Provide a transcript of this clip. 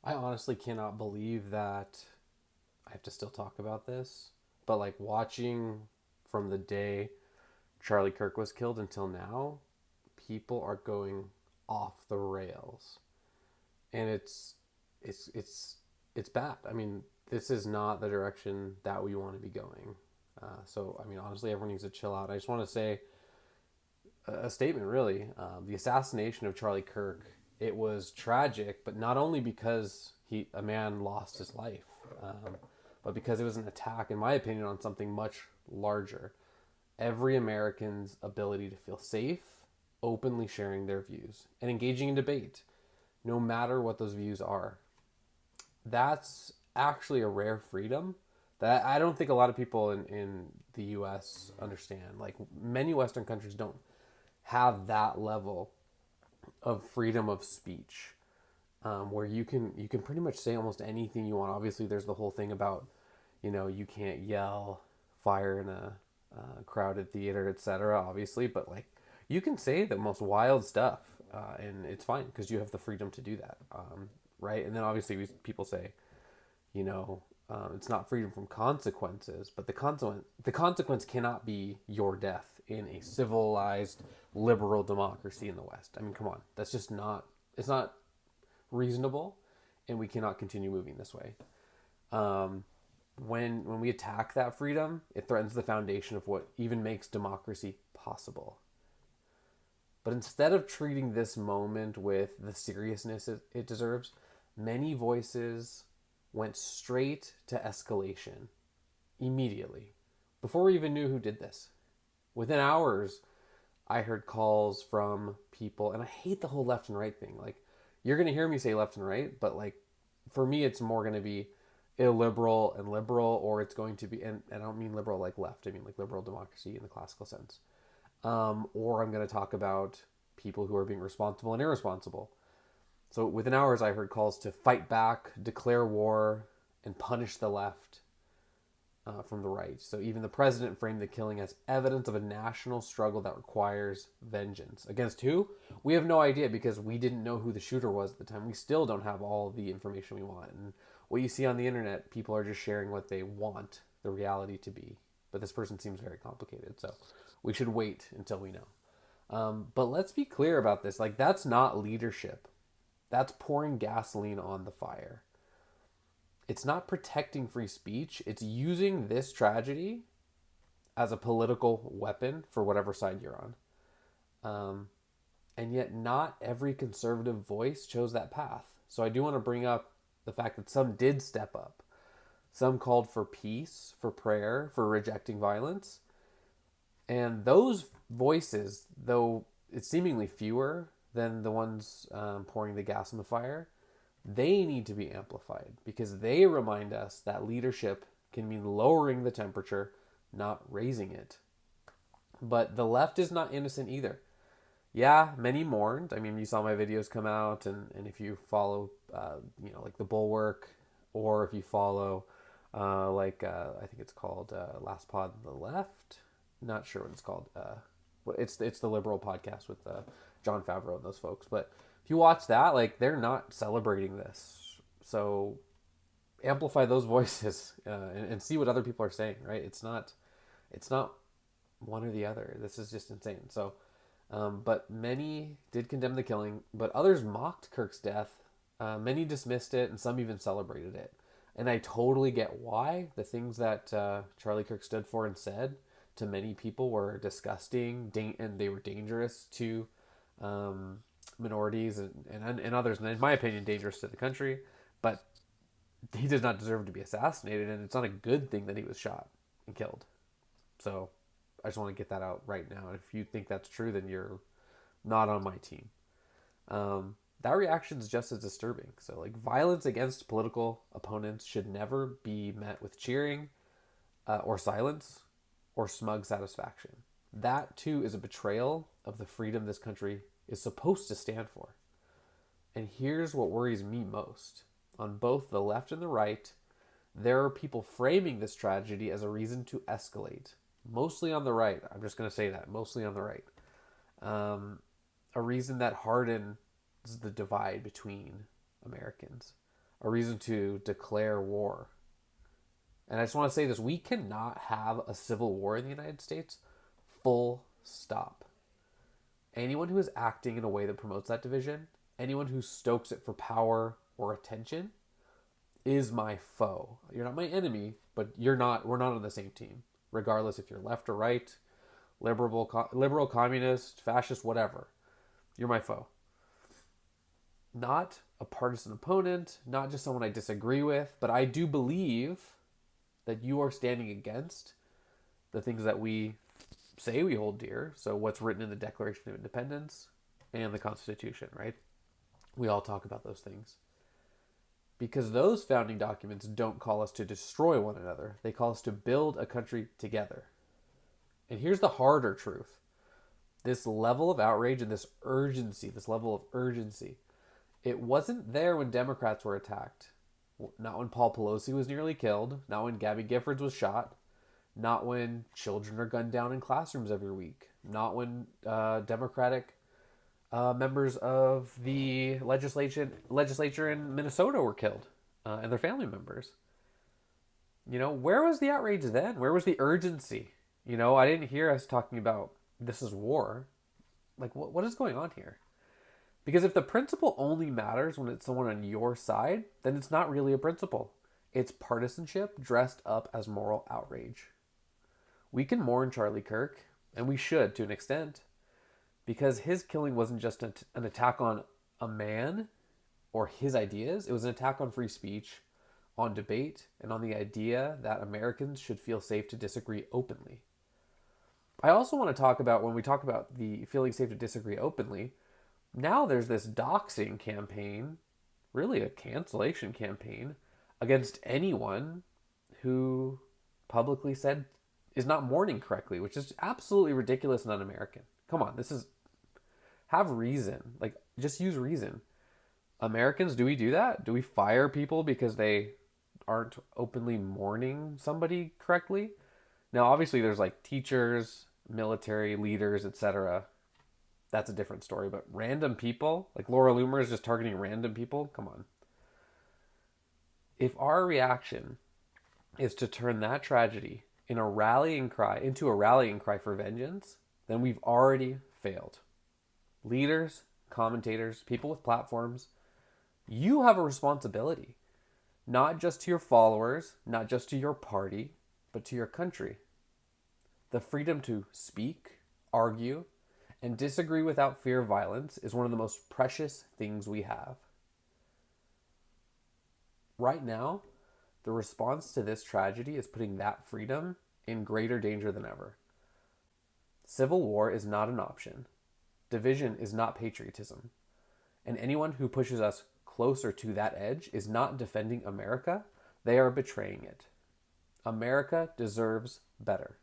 I honestly cannot believe that I have to still talk about this, but like watching from the day Charlie Kirk was killed until now, people are going off the rails, and it's it's it's bad. I mean, this is not the direction that we want to be going. So, I mean, honestly, everyone needs to chill out. I just want to say a statement, really. The assassination of Charlie Kirk, it was tragic, but not only because a man lost his life, but because it was an attack, in my opinion, on something much larger. Every American's ability to feel safe, openly sharing their views, and engaging in debate, no matter what those views are. That's actually a rare freedom that I don't think a lot of people in the US understand. Like, many Western countries don't have that level of freedom of speech, where you can pretty much say almost anything you want. Obviously, there's the whole thing about, you can't yell fire in a crowded theater, etc. Obviously, but like, you can say the most wild stuff, and it's fine because you have the freedom to do that, right? And then obviously people say, it's not freedom from consequences, but the consequence cannot be your death in a civilized liberal democracy in the West. I mean, come on, that's just not it's not reasonable, and we cannot continue moving this way. Um, when we attack that freedom, it threatens the foundation of what even makes democracy possible. But instead of treating this moment with the seriousness it deserves, many voices went straight to escalation immediately, before we even knew who did this. Within hours, I heard calls from people, and I hate the whole left and right thing. Like, you're going to hear me say left and right, but like, for me, it's more going to be illiberal and liberal, or it's going to be, and I don't mean liberal like left, I mean like liberal democracy in the classical sense. Or I'm going to talk about people who are being responsible and irresponsible. So within hours, I heard calls to fight back, declare war, and punish the left, from the right. So even the president framed the killing as evidence of a national struggle that requires vengeance. Against who? We have no idea because we didn't know who the shooter was at the time. We still don't have all the information we want. And what you see on the internet, people are just sharing what they want the reality to be. But this person seems very complicated. So we should wait until we know. But let's be clear about this. Like, that's not leadership. That's pouring gasoline on the fire. It's not protecting free speech. It's using this tragedy as a political weapon for whatever side you're on. Um, and yet, not every conservative voice chose that path. So I do want to bring up the fact that some did step up. Some called for peace, for prayer, for rejecting violence. And those voices, though it's seemingly fewer than the ones pouring the gas on the fire, they need to be amplified because they remind us that leadership can mean lowering the temperature, not raising it. But the left is not innocent either. Yeah, many mourned. I mean, you saw my videos come out, and if you follow, like the Bulwark, or if you follow, I think it's called Last Pod on the Left. Not sure what it's called. It's the liberal podcast with John Favreau and those folks. But if you watch that, like, they're not celebrating this. So amplify those voices, and see what other people are saying. Right? It's not one or the other. This is just insane. So, but many did condemn the killing, but others mocked Kirk's death. Many dismissed it, and some even celebrated it. And I totally get why. The things that Charlie Kirk stood for and said to many people were disgusting, and they were dangerous to minorities and others, and in my opinion, dangerous to the country. But he does not deserve to be assassinated, and it's not a good thing that he was shot and killed. So I just want to get that out right now. If you think that's true, then you're not on my team. That reaction is just as disturbing. So, like, violence against political opponents should never be met with cheering, or silence, or smug satisfaction. That too is a betrayal of the freedom this country is supposed to stand for. And here's what worries me most. On both the left and the right, there are people framing this tragedy as a reason to escalate. Mostly on the right. I'm just going to say that. Mostly on the right. A reason that hardens the divide between Americans. a reason to declare war. And I just want to say this, we cannot have a civil war in the United States, full stop. Anyone who is acting in a way that promotes that division, anyone who stokes it for power or attention, is my foe. You're not my enemy, but we're not on the same team. Regardless if you're left or right, liberal, communist, fascist, whatever. You're my foe. Not a partisan opponent, not just someone I disagree with, but I do believe that you are standing against the things that we say we hold dear. So what's written in the Declaration of Independence and the Constitution, right? We all talk about those things. Because those founding documents don't call us to destroy one another. They call us to build a country together. And here's the harder truth. This level of outrage and this level of urgency, it wasn't there when Democrats were attacked. Not when Paul Pelosi was nearly killed. Not when Gabby Giffords was shot. Not when children are gunned down in classrooms every week. Not when Democratic members of the legislature in Minnesota were killed and their family members. Where was the outrage then? Where was the urgency? I didn't hear us talking about this is war. Like, what is going on here? Because if the principle only matters when it's someone on your side, then it's not really a principle. It's partisanship dressed up as moral outrage. We can mourn Charlie Kirk, and we should to an extent, because his killing wasn't just an attack on a man or his ideas. It was an attack on free speech, on debate, and on the idea that Americans should feel safe to disagree openly. I also want to talk about, when we talk about the feeling safe to disagree openly, now there's this doxing campaign, really a cancellation campaign, against anyone who publicly said is not mourning correctly, which is absolutely ridiculous and un-American. Come on, have reason. Like, just use reason. Americans, do we do that? Do we fire people because they aren't openly mourning somebody correctly? Now, obviously, there's like teachers, military leaders, etc. That's a different story. But random people, like Laura Loomer is just targeting random people. Come on. If our reaction is to turn that tragedy into a rallying cry for vengeance, then we've already failed. Leaders, commentators, people with platforms, you have a responsibility, not just to your followers, not just to your party, but to your country. The freedom to speak, argue, and disagree without fear of violence is one of the most precious things we have. Right now, the response to this tragedy is putting that freedom in greater danger than ever. Civil war is not an option. Division is not patriotism. And anyone who pushes us closer to that edge is not defending America, they are betraying it. America deserves better.